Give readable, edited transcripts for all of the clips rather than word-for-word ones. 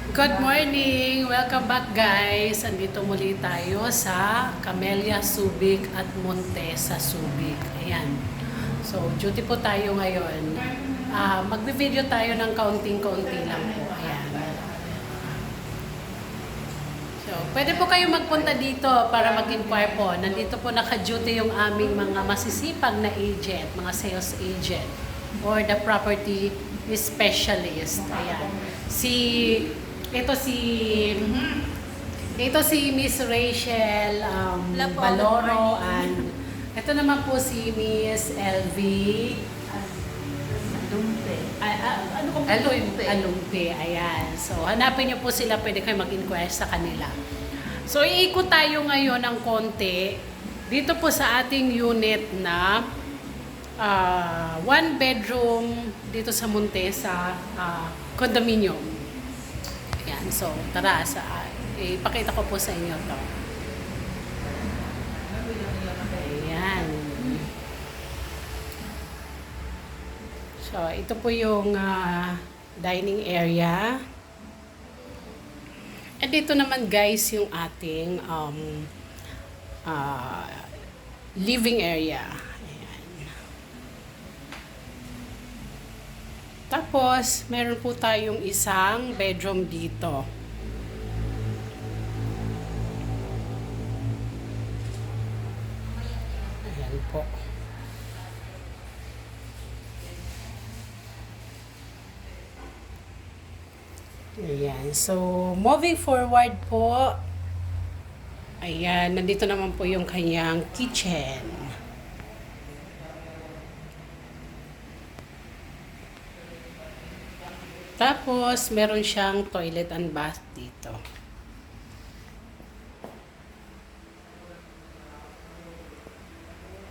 Good morning! Welcome back guys! Andito muli tayo sa Camellia Subic at Montesa Subic. Ayan. So, duty po tayo ngayon. Magbe-video tayo ng kaunting-kaunti lang po. Ayan. So, pwede po kayo magpunta dito para mag-inquire po. Nandito po naka-duty yung aming mga masisipag na agent, mga sales agent, or the property specialist. Ayan. Ito si Miss Rachel Baloro, and ito naman po si Miss LV Alumpe. Ayan. So, hanapin niyo po sila. Pwede kayo mag-inquire sa kanila. So, iikot tayo ngayon ng konti dito po sa ating unit na one bedroom dito sa Montesa condominium. Ayan. So, tara. Ipakita ko po sa inyo to. Ayan. So, ito po yung dining area. At dito naman guys yung ating living area. Ayan. Tapos, meron po tayong isang bedroom dito. Ayan po. Ayan. So, moving forward po, ayan, nandito naman po yung kanyang kitchen. Tapos, meron siyang toilet and bath dito.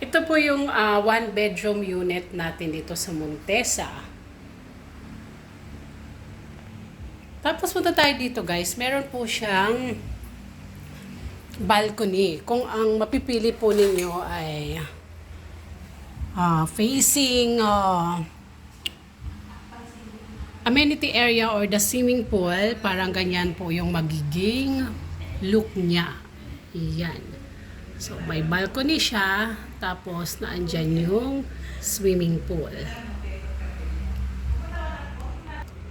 Ito po yung one bedroom unit natin dito sa Montesa. Tapos punta tayo dito guys, meron po siyang balcony. Kung ang mapipili po ninyo ay facing amenity area or the swimming pool, parang ganyan po yung magiging look niya. Iyan. So may balcony siya, tapos naandyan yung swimming pool.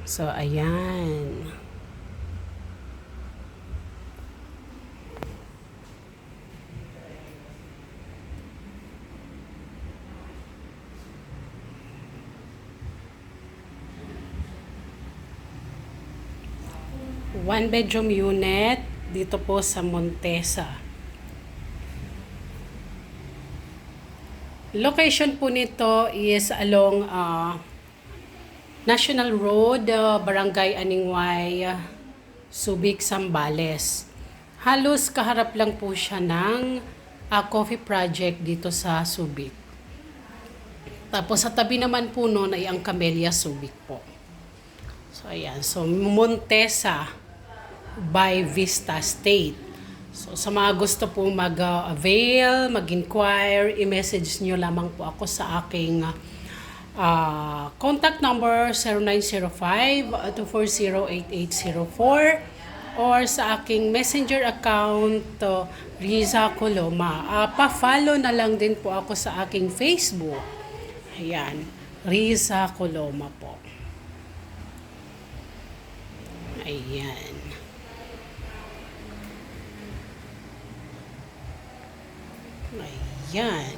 So, ayan. One bedroom unit dito po sa Montesa. Location po nito is along National Road, Barangay Aningway, Subic, Zambales. Halos kaharap lang po siya ng coffee project dito sa Subic. Tapos sa tabi naman po noon ay ang Camellia Subic po. So ayan, so Montesa by Vista State. So sa mga gusto po mag-avail, mag-inquire, i-message nyo lamang po ako sa aking contact number 0905-240-8804 or sa aking messenger account Riza Coloma. Pa-follow na lang din po ako sa aking Facebook. Ayan, Riza Coloma po. Ayan. Ayan.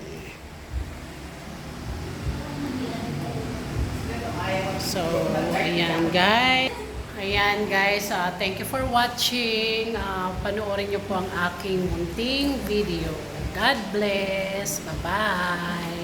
So, ayan guys. Ayan guys, thank you for watching. Panoorin nyo po ang aking munting video. God bless. Bye-bye.